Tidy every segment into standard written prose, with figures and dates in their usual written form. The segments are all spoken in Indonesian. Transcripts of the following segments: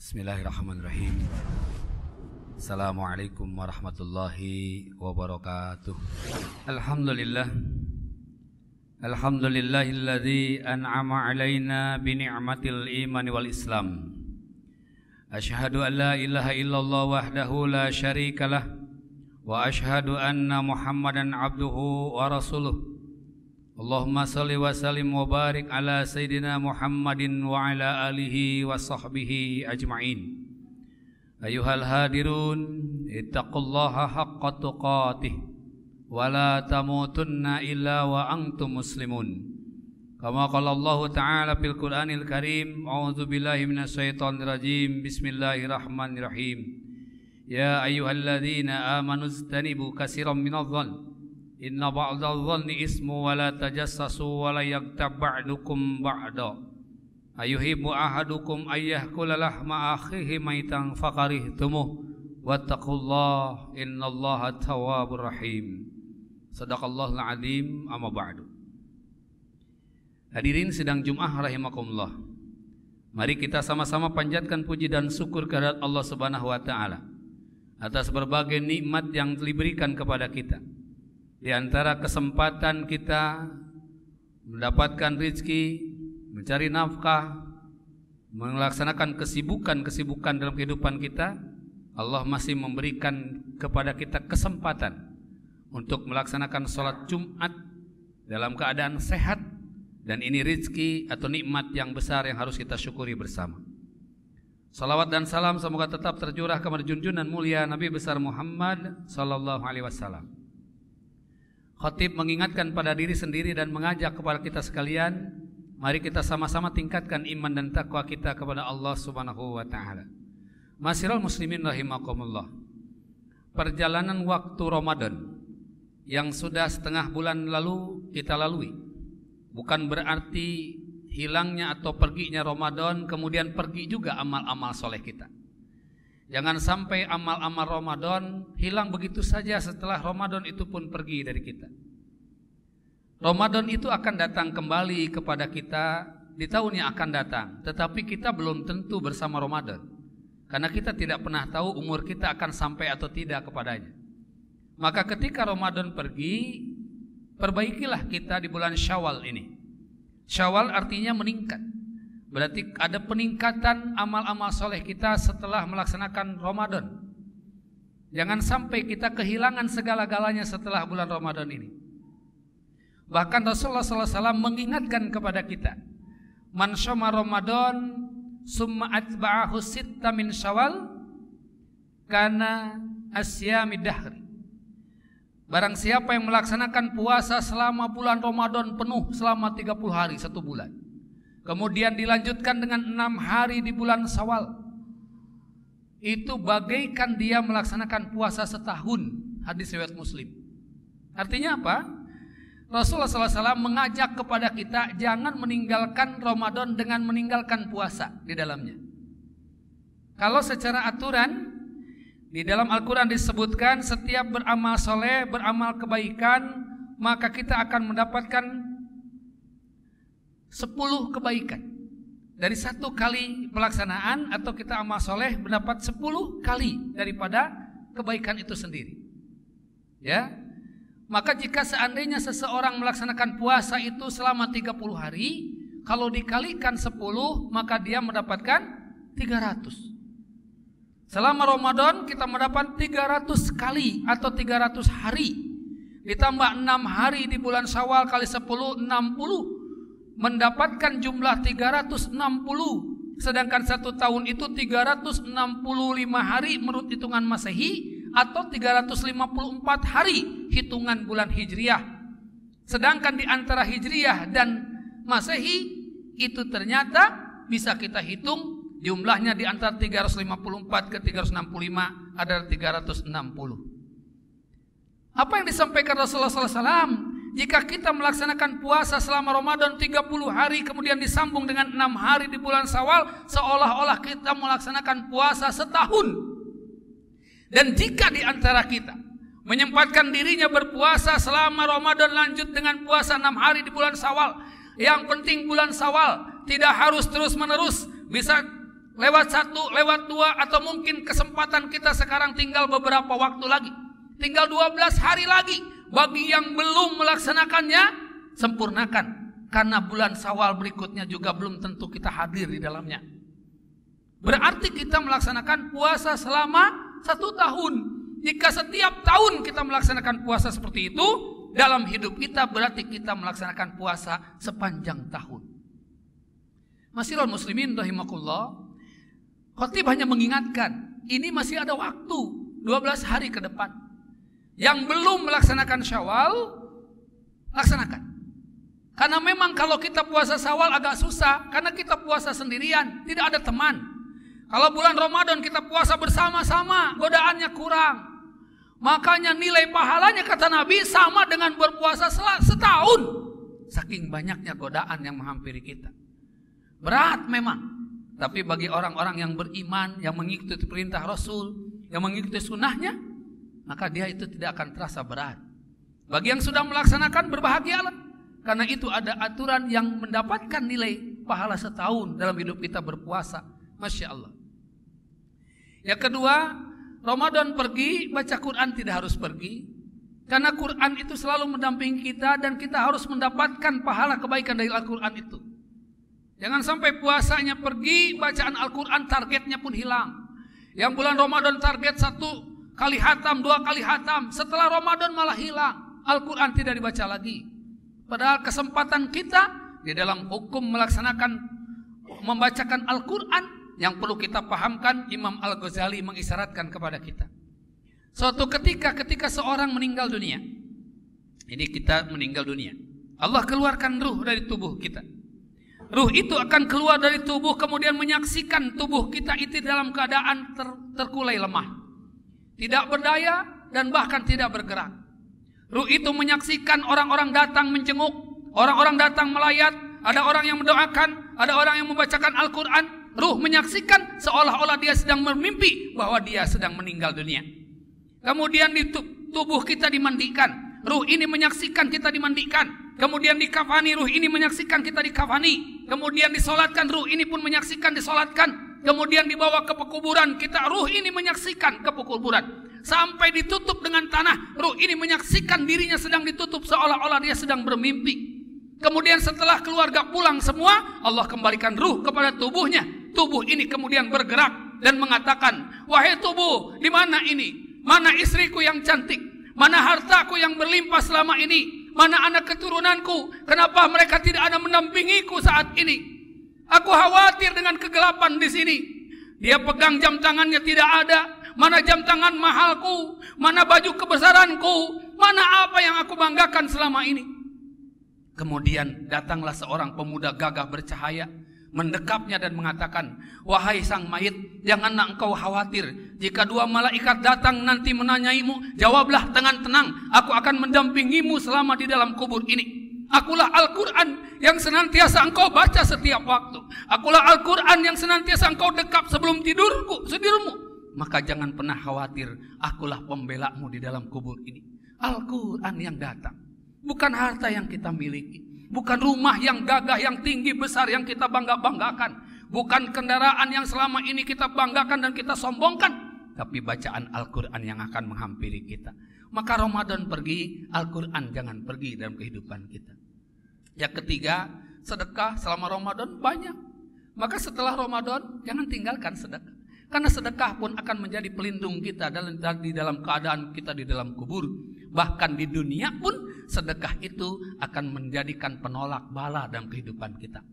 Bismillahirrahmanirrahim. Assalamualaikum warahmatullahi wabarakatuh. Alhamdulillah. Alhamdulillahilladzi an'ama alaina bi ni'matil iman wal islam. Asyhadu an la ilaha illallah wahdahu la syarikalah wa asyhadu anna Muhammadan abduhu wa rasuluh. Allahumma salli wa sallim wa barik ala Sayyidina Muhammadin wa ala alihi wa sahbihi ajma'in. Ayuhal hadirun, ittaqullaha haqqa tuqatih wa la tamutunna illa wa antum muslimun. Kama qala Allah Ta'ala fil Qur'anil Karim, a'udzu billahi minasyaitonir rajim. Bismillahirrahmanirrahim. Ya ayyuhalladzina amanu istanibu katsiran minadh-dhann inna ba'dal dhanni ismu wa la tajassasu wa la yaghtab ba'dukum ba'da ayuhibbu ahadukum ayyakula lahma akhihi maitan fakarihtumuh wattaqullaha innallaha tawwabur rahim. Shadaqallahul azim. Amma ba'du. Hadirin sidang Jumat rahimakumullah. Mari kita sama-sama panjatkan puji dan syukur kehadirat Allah Subhanahu wa taala atas berbagai nikmat yang diberikan kepada kita. Di antara kesempatan kita mendapatkan rezeki, mencari nafkah, melaksanakan kesibukan-kesibukan dalam kehidupan kita, Allah masih memberikan kepada kita kesempatan untuk melaksanakan sholat Jumat dalam keadaan sehat, dan ini rezeki atau nikmat yang besar yang harus kita syukuri bersama. Salawat dan salam semoga tetap tercurah kepada junjungan mulia Nabi besar Muhammad sallallahu alaihi wasallam. Khatib mengingatkan pada diri sendiri dan mengajak kepada kita sekalian, mari kita sama-sama tingkatkan iman dan takwa kita kepada Allah Subhanahu wa taala. Masyiral muslimin rahimakumullah. Perjalanan waktu Ramadan yang sudah setengah bulan lalu kita lalui bukan berarti hilangnya atau perginya Ramadan kemudian pergi juga amal-amal soleh kita. Jangan sampai amal-amal Ramadan hilang begitu saja setelah Ramadan itu pun pergi dari kita. Ramadan itu akan datang kembali kepada kita di tahun yang akan datang, tetapi kita belum tentu bersama Ramadan, karena kita tidak pernah tahu umur kita akan sampai atau tidak kepadanya. Maka ketika Ramadan pergi, perbaikilah kita di bulan Syawal ini. Syawal artinya meningkat. Berarti ada peningkatan amal-amal soleh kita setelah melaksanakan Ramadan. Jangan sampai kita kehilangan segala-galanya setelah bulan Ramadan ini. Bahkan Rasulullah SAW mengingatkan kepada kita, man syoma Ramadan summa atba'ahu sitta min Syawal kana asyami dahri. Barang siapa yang melaksanakan puasa selama bulan Ramadan penuh selama 30 hari, 1 bulan, kemudian dilanjutkan dengan 6 hari di bulan Syawal, itu bagaikan dia melaksanakan puasa setahun. Hadis riwayat Muslim. Artinya apa? Rasulullah SAW mengajak kepada kita jangan meninggalkan Ramadan dengan meninggalkan puasa di dalamnya. Kalau secara aturan di dalam Al-Quran disebutkan setiap beramal soleh, beramal kebaikan, maka kita akan mendapatkan 10 kebaikan. Dari 1 kali pelaksanaan atau kita amal soleh mendapat 10 kali daripada kebaikan itu sendiri. Ya, maka jika seandainya seseorang melaksanakan puasa itu selama 30 hari, kalau dikalikan 10 maka dia mendapatkan 300. Selama Ramadan kita mendapat 300 kali atau 300 hari. Ditambah 6 hari di bulan Syawal kali 10, 60. Mendapatkan jumlah 360. Sedangkan 1 tahun itu 365 hari menurut hitungan Masehi atau 354 hari hitungan bulan Hijriah. Sedangkan di antara Hijriah dan Masehi itu ternyata bisa kita hitung jumlahnya di antara 354 ke 365 adalah 360. Apa yang disampaikan Rasulullah SAW? Jika kita melaksanakan puasa selama Ramadan 30 hari kemudian disambung dengan 6 hari di bulan Syawal, seolah-olah kita melaksanakan puasa setahun. Dan jika di antara kita menyempatkan dirinya berpuasa selama Ramadan lanjut dengan puasa 6 hari di bulan Syawal, yang penting bulan Syawal, tidak harus terus-menerus, bisa lewat 1, lewat 2, atau mungkin kesempatan kita sekarang tinggal beberapa waktu lagi. Tinggal 12 hari lagi. Bagi yang belum melaksanakannya, sempurnakan. Karena bulan Syawal berikutnya juga belum tentu kita hadir di dalamnya. Berarti kita melaksanakan puasa selama 1 tahun. Jika setiap tahun kita melaksanakan puasa seperti itu, dalam hidup kita berarti kita melaksanakan puasa sepanjang tahun. Masyiral muslimin rahimakumullah, khotib hanya mengingatkan, ini masih ada waktu 12 hari ke depan. Yang belum melaksanakan Syawal, laksanakan. Karena memang kalau kita puasa Syawal agak susah, karena kita puasa sendirian, tidak ada teman. Kalau bulan Ramadan kita puasa bersama-sama, godaannya kurang. Makanya nilai pahalanya kata Nabi sama dengan berpuasa setahun. Saking banyaknya godaan yang menghampiri kita. Berat memang. Tapi bagi orang-orang yang beriman, yang mengikuti perintah Rasul, yang mengikuti sunnahnya, maka dia itu tidak akan terasa berat. Bagi yang sudah melaksanakan, berbahagialah. Karena itu ada aturan yang mendapatkan nilai pahala setahun dalam hidup kita berpuasa. Masya Allah. Yang kedua, Ramadan pergi, baca Quran tidak harus pergi. Karena Quran itu selalu mendampingi kita dan kita harus mendapatkan pahala kebaikan dari Al-Quran itu. Jangan sampai puasanya pergi, bacaan Al-Quran targetnya pun hilang. Yang bulan Ramadan target 1 kali hatam, 2 kali hatam. Setelah Ramadan malah hilang. Al-Quran tidak dibaca lagi. Padahal kesempatan kita di dalam hukum membacakan Al-Quran, yang perlu kita pahamkan, Imam Al-Ghazali mengisyaratkan kepada kita. Suatu ketika seorang meninggal dunia. Ini kita meninggal dunia. Allah keluarkan ruh dari tubuh kita. Ruh itu akan keluar dari tubuh, kemudian menyaksikan tubuh kita itu dalam keadaan terkulai lemah. Tidak berdaya dan bahkan tidak bergerak. Ruh itu menyaksikan orang-orang datang menjenguk, orang-orang datang melayat, ada orang yang mendoakan, ada orang yang membacakan Al-Quran. Ruh menyaksikan seolah-olah dia sedang bermimpi bahwa dia sedang meninggal dunia. Kemudian di tubuh kita dimandikan. Ruh ini menyaksikan kita dimandikan. Kemudian dikafani, ruh ini menyaksikan kita dikafani. Kemudian disolatkan, ruh ini pun menyaksikan disolatkan. Kemudian dibawa ke pekuburan, ruh ini menyaksikan ke pekuburan. Sampai ditutup dengan tanah, ruh ini menyaksikan dirinya sedang ditutup seolah-olah dia sedang bermimpi. Kemudian setelah keluarga pulang semua, Allah kembalikan ruh kepada tubuhnya. Tubuh ini kemudian bergerak dan mengatakan, wahai tubuh, di mana ini? Mana istriku yang cantik? Mana hartaku yang berlimpah selama ini? Mana anak keturunanku? Kenapa mereka tidak ada mendampingiku saat ini? Aku khawatir dengan kegelapan di sini. Dia pegang jam tangannya tidak ada. Mana jam tangan mahalku? Mana baju kebesaranku? Mana apa yang aku banggakan selama ini? Kemudian datanglah seorang pemuda gagah bercahaya, mendekapnya dan mengatakan, wahai sang mayit, janganlah engkau khawatir. Jika 2 malaikat datang nanti menanyaimu, jawablah dengan tenang, aku akan mendampingimu selama di dalam kubur ini. Akulah Al-Quran yang senantiasa engkau baca setiap waktu. Akulah Al-Quran yang senantiasa engkau dekap sebelum tidurmu. Maka jangan pernah khawatir, akulah pembelamu di dalam kubur ini. Al-Quran yang datang. Bukan harta yang kita miliki. Bukan rumah yang gagah, yang tinggi, besar, yang kita bangga-banggakan. Bukan kendaraan yang selama ini kita banggakan dan kita sombongkan. Tapi bacaan Al-Quran yang akan menghampiri kita. Maka Ramadan pergi, Al-Quran jangan pergi dalam kehidupan kita. Yang ketiga, sedekah selama Ramadan banyak. Maka setelah Ramadan, jangan tinggalkan sedekah. Karena sedekah pun akan menjadi pelindung kita di dalam keadaan kita di dalam kubur. Bahkan di dunia pun sedekah itu akan menjadikan penolak bala dalam kehidupan kita.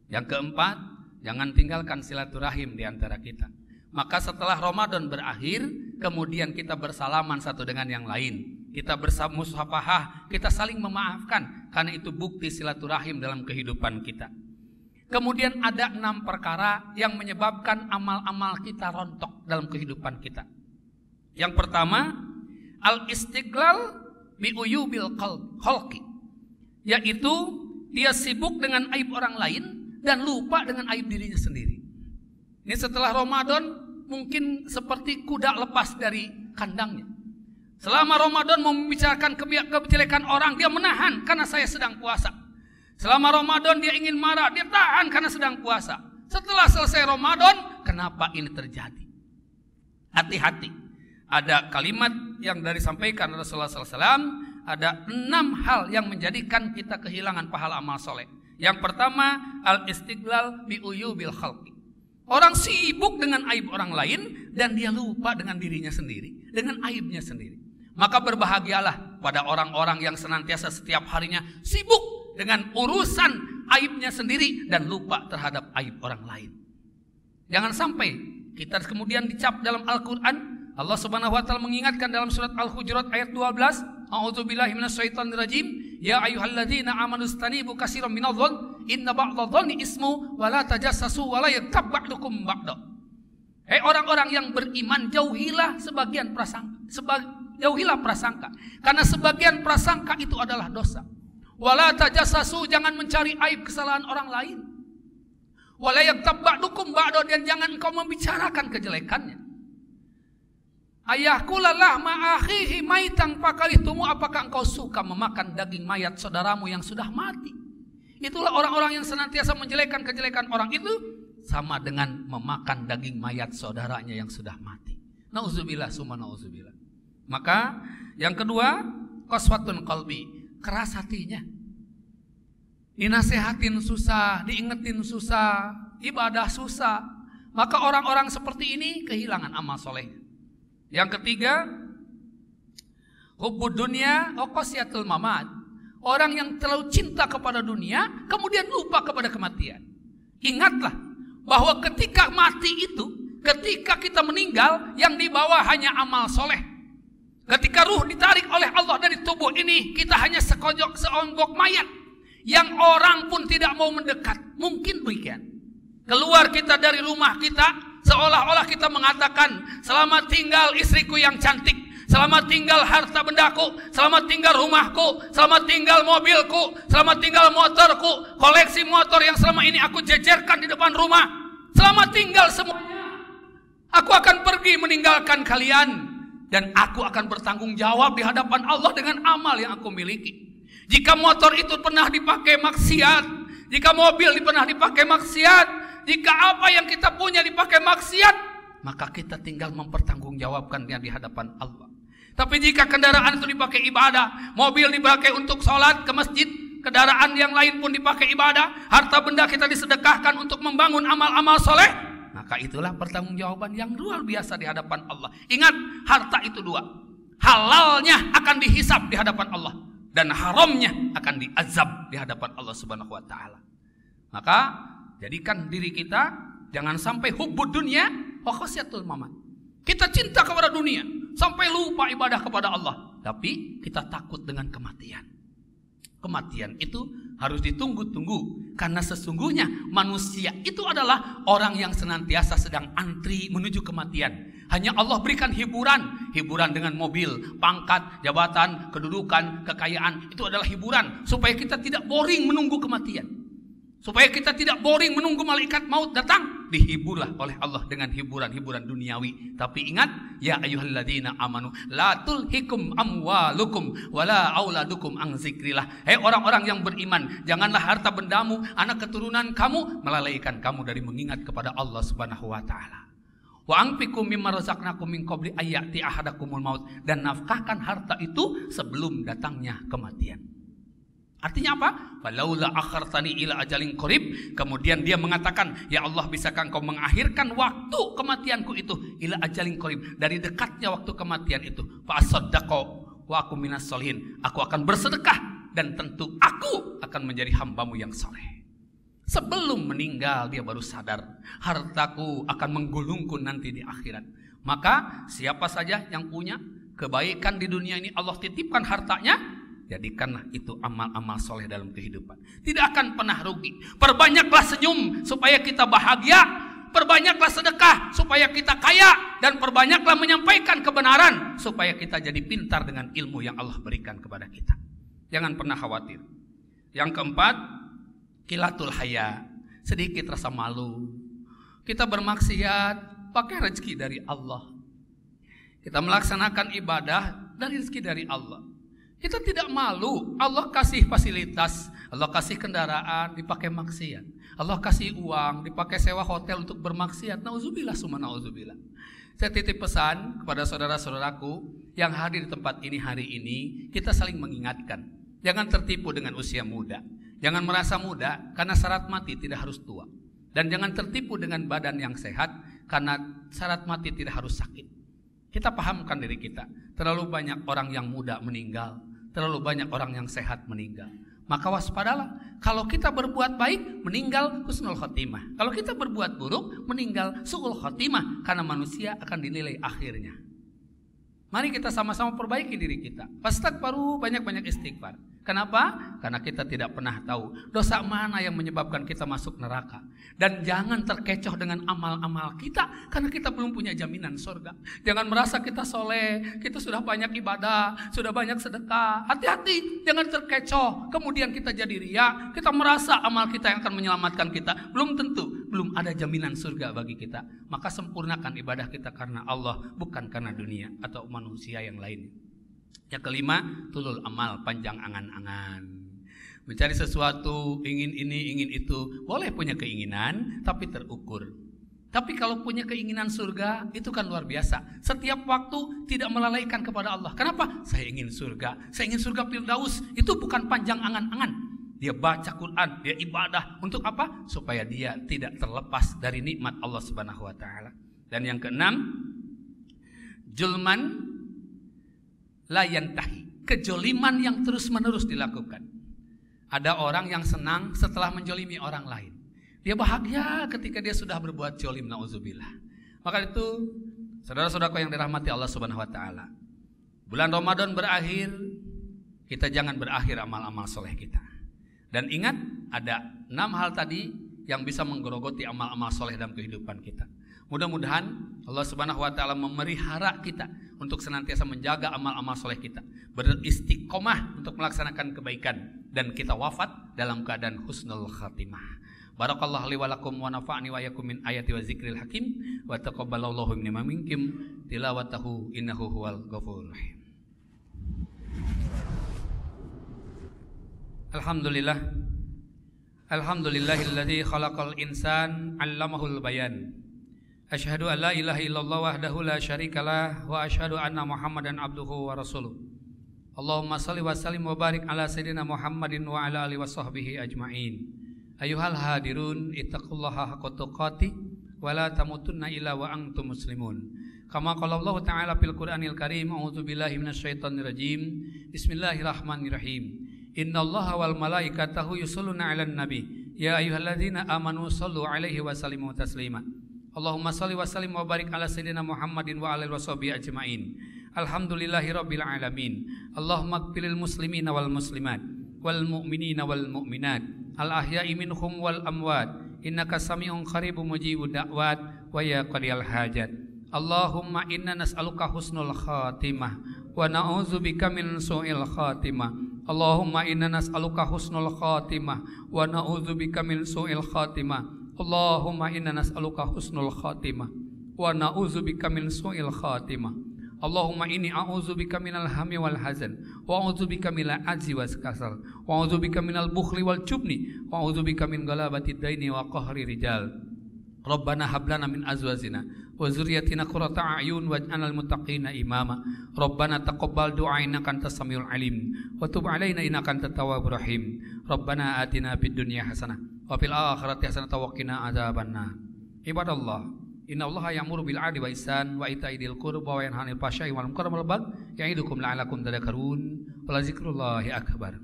Yang keempat, jangan tinggalkan silaturahim di antara kita. Maka setelah Ramadan berakhir, kemudian kita bersalaman satu dengan yang lain. Kita bermusafahah, kita saling memaafkan. Karena itu bukti silaturahim dalam kehidupan kita. Kemudian ada 6 perkara yang menyebabkan amal-amal kita rontok dalam kehidupan kita. Yang pertama, al-istiqlal bi'uyubil khalqi, yaitu dia sibuk dengan aib orang lain dan lupa dengan aib dirinya sendiri. Ini setelah Ramadan mungkin seperti kuda lepas dari kandangnya. Selama Ramadan mau membicarakan kejelekan orang, dia menahan karena saya sedang puasa. Selama Ramadan dia ingin marah, dia tahan karena sedang puasa. Setelah selesai Ramadan, kenapa ini terjadi. Hati-hati. Ada kalimat yang disampaikan Rasulullah SAW. Ada 6 hal yang menjadikan kita kehilangan pahala amal soleh. Yang pertama, al-istiqlal bi'uyubil khalqi. Orang sibuk dengan aib orang lain dan dia lupa dengan dirinya sendiri, dengan aibnya sendiri. Maka berbahagialah pada orang-orang yang senantiasa setiap harinya sibuk dengan urusan aibnya sendiri dan lupa terhadap aib orang lain. Jangan sampai kita kemudian dicap dalam Al-Quran. Allah Subhanahu wa Ta'ala mengingatkan dalam surat Al-Hujurat ayat 12, A'udzubillahi minasyaitonirrajim, ya ayyuhalladzina amanu istanibu katsiran minadh-dhonn inna ba'dadh-dhonni ismu wa la tajassasu wa la yaghtab ba'dukum ba'da. Hei orang-orang yang beriman, jauhilah sebagian prasangka, jauhilah prasangka, karena sebagian prasangka itu adalah dosa. Wa la tajassasu, jangan mencari aib kesalahan orang lain. Wa la yaghtab ba'dukum ba'da, dan jangan engkau membicarakan kejelekannya. Ayahku lalah ma'akhihi maitang pakarihtumu, apakah engkau suka memakan daging mayat saudaramu yang sudah mati? Itulah orang-orang yang senantiasa menjelekkan kejelekan orang itu, sama dengan memakan daging mayat saudaranya yang sudah mati. Nauzubillah summa nauzubillah. Maka yang kedua, qaswatun qalbi, keras hatinya. Dinasehatin susah, diingetin susah, ibadah susah. Maka orang-orang seperti ini kehilangan amal soleh. Yang ketiga, hubbud dunya wa qasyatul mamat. Orang yang terlalu cinta kepada dunia kemudian lupa kepada kematian. Ingatlah bahwa ketika mati itu, ketika kita meninggal, yang dibawa hanya amal soleh. Ketika ruh ditarik oleh Allah dari tubuh ini, kita hanya seonggok mayat yang orang pun tidak mau mendekat. Mungkin demikian. Keluar kita dari rumah kita, seolah-olah kita mengatakan, selamat tinggal istriku yang cantik, selamat tinggal harta bendaku, selamat tinggal rumahku, selamat tinggal mobilku, selamat tinggal motorku, koleksi motor yang selama ini aku jejerkan di depan rumah. Selamat tinggal semuanya. Aku akan pergi meninggalkan kalian, dan aku akan bertanggung jawab di hadapan Allah dengan amal yang aku miliki. Jika motor itu pernah dipakai maksiat, jika mobil pernah dipakai maksiat, jika apa yang kita punya dipakai maksiat, maka kita tinggal mempertanggungjawabkannya di hadapan Allah. Tapi jika kendaraan itu dipakai ibadah, mobil dipakai untuk sholat ke masjid, kendaraan yang lain pun dipakai ibadah, harta benda kita disedekahkan untuk membangun amal-amal soleh, maka itulah pertanggungjawaban yang luar biasa di hadapan Allah. Ingat, harta itu dua. Halalnya akan dihisab di hadapan Allah, dan haramnya akan diazab di hadapan Allah Subhanahu wa Ta'ala. Maka jadikan diri kita jangan sampai hubbud dunya wa qasyatul mamat. Kita cinta kepada dunia sampai lupa ibadah kepada Allah, tapi kita takut dengan kematian. Kematian itu harus ditunggu-tunggu, karena sesungguhnya manusia itu adalah orang yang senantiasa sedang antri menuju kematian. Hanya Allah berikan hiburan dengan mobil, pangkat, jabatan, kedudukan, kekayaan. Itu adalah hiburan supaya kita tidak boring menunggu kematian. Supaya kita tidak boring menunggu malaikat maut datang, dihiburlah oleh Allah dengan hiburan-hiburan duniawi. Tapi ingat, ya ayyuhalladzina amanu la tulhikum amwalukum wala auladukum an zikrillah. Hei orang-orang yang beriman, janganlah harta bendamu, anak keturunan kamu melalaikan kamu dari mengingat kepada Allah Subhanahu wa Ta'ala. Wa anfiqu mimma razaqnakum min qabli ayyati ahadakumul maut, dan nafkahkan harta itu sebelum datangnya kematian. Artinya apa? Falaula akhartani ila ajalin qarib. Kemudian dia mengatakan, ya Allah, bisakah engkau mengakhirkan waktu kematianku itu ila ajalin qarib, dari dekatnya waktu kematian itu. Fa asaddaqu wa aku minas sholihin. Aku akan bersedekah dan tentu aku akan menjadi hambamu yang soleh. Sebelum meninggal dia baru sadar, hartaku akan menggulungku nanti di akhirat. Maka siapa saja yang punya kebaikan di dunia ini, Allah titipkan hartanya, jadikanlah itu amal-amal soleh dalam kehidupan. Tidak akan pernah rugi. Perbanyaklah senyum supaya kita bahagia. Perbanyaklah sedekah supaya kita kaya. Dan perbanyaklah menyampaikan kebenaran supaya kita jadi pintar dengan ilmu yang Allah berikan kepada kita. Jangan pernah khawatir. Yang keempat, qilatul haya, sedikit rasa malu. Kita bermaksiat pakai rezeki dari Allah. Kita melaksanakan ibadah dari rezeki dari Allah. Kita tidak malu, Allah kasih fasilitas, Allah kasih kendaraan dipakai maksiat. Allah kasih uang dipakai sewa hotel untuk bermaksiat. Nauzubillah summa nauzubillah. Saya titip pesan kepada saudara-saudaraku yang hadir di tempat ini hari ini, kita saling mengingatkan. Jangan tertipu dengan usia muda. Jangan merasa muda karena syarat mati tidak harus tua. Dan jangan tertipu dengan badan yang sehat karena syarat mati tidak harus sakit. Kita pahamkan diri kita. Terlalu banyak orang yang muda meninggal. Terlalu banyak orang yang sehat meninggal. Maka waspadalah. Kalau kita berbuat baik, meninggal husnul khotimah. Kalau kita berbuat buruk, meninggal su'ul khotimah. Karena manusia akan dinilai akhirnya. Mari kita sama-sama perbaiki diri kita. Fastaghfiru, banyak-banyak istighfar. Kenapa? Karena kita tidak pernah tahu dosa mana yang menyebabkan kita masuk neraka. Dan jangan terkecoh dengan amal-amal kita, karena kita belum punya jaminan surga. Jangan merasa kita soleh, kita sudah banyak ibadah, sudah banyak sedekah. Hati-hati, jangan terkecoh. Kemudian kita jadi riya, kita merasa amal kita yang akan menyelamatkan kita. Belum tentu, belum ada jaminan surga bagi kita. Maka sempurnakan ibadah kita karena Allah, bukan karena dunia atau manusia yang lain. Yang kelima, tulul amal, panjang angan-angan. Mencari sesuatu, ingin ini, ingin itu. Boleh punya keinginan, tapi terukur. Tapi kalau punya keinginan surga, itu kan luar biasa. Setiap waktu tidak melalaikan kepada Allah. Kenapa? Saya ingin surga Firdaus. Itu bukan panjang angan-angan. Dia baca Quran, dia ibadah. Untuk apa? Supaya dia tidak terlepas dari nikmat Allah Subhanahu wa Ta'ala. Dan yang keenam, julman la yantahi, kejoliman yang terus-menerus dilakukan. Ada orang yang senang setelah menjolimi orang lain. Dia bahagia ketika dia sudah berbuat jolim, na'udzubillah. Maka itu, saudara-saudaraku yang dirahmati Allah Subhanahu wa Ta'ala, bulan Ramadan berakhir, kita jangan berakhir amal-amal soleh kita. Dan ingat, ada 6 hal tadi yang bisa menggerogoti amal-amal soleh dalam kehidupan kita. Mudah-mudahan Allah Subhanahu wa Ta'ala memelihara kita untuk senantiasa menjaga amal-amal soleh kita, beristiqomah untuk melaksanakan kebaikan, dan kita wafat dalam keadaan husnul khatimah. Barakallahu li wa lakum wa nafa'ni wa yakum min ayati wa zikril hakim wa taqabbalallahu minna minkum tilawatahu innahu huwal ghafurur rahim. Alhamdulillahilladzi khalaqal insan 'allamahul bayan. Asyhadu an la ilaha illallah wahdahu la syarikalah wa asyhadu anna Muhammadan abduhu wa rasuluh. Allahumma shalli wa sallim wa barik ala sayyidina Muhammadin wa ala alihi wa sahbihi ajma'in. Ayyuhal hadirun ittaqullaha haqqa tuqatih wa la tamutunna illa wa antum muslimun. Kama qala Allah Ta'ala fil Qur'anil Karim, a'udzu billahi minasyaitonir rajim. Bismillahirrahmanirrahim. Innallaha wal malaikatahu yusholluna 'alan nabi. Ya ayyuhalladzina amanu shallu 'alaihi wa sallimu taslima. Allahumma shalli wa sallim wa barik ala sayyidina Muhammadin wa alihi washabihi ajmain. Alhamdulillahirabbil alamin. Allahumma ighfirlil muslimina wal muslimat wal mu'minina wal mu'minat al ahya'i minhum wal amwat innaka sami'un qaribun mujibud da'wat wa ya qadiyal hajat. Allahumma inna nas'aluka husnul khatimah wa na'udzubika min su'il khatimah. Allahumma inna nas'aluka husnul khatimah wa na'udzubika min su'il khatimah. Allahumma inna nas'aluka husnul khatimah wa na'udzubika min su'il khatimah. Allahumma inni a'udzubika minal hammi wal hazan wa a'udzubika minal ajzi was kasal wa a'udzubika minal bukhli wal jubni wa a'udzubika min ghalabati daini wa qahri rijal. Rabbana hab lana min azwajina wa dzurriyyatina qurrata a'yun waj'alnal muttaqina imama. Rabbana taqabbal du'a innaka antas samiul alim wa tub 'alaina innaka antat tawwabur rahim. Rabbana atina fid dunya hasanah wa fil akhirati hasanah wa qina adzabannar. Ibadallah, innallaha ya'muru bil 'adli wa ihsan wa ita'i dzil qurba wa yanha 'anil fahsya'i wal munkari wal baghi ya'idukum la'allakum tadhakkarun. Wa la dzikrullahi akbar.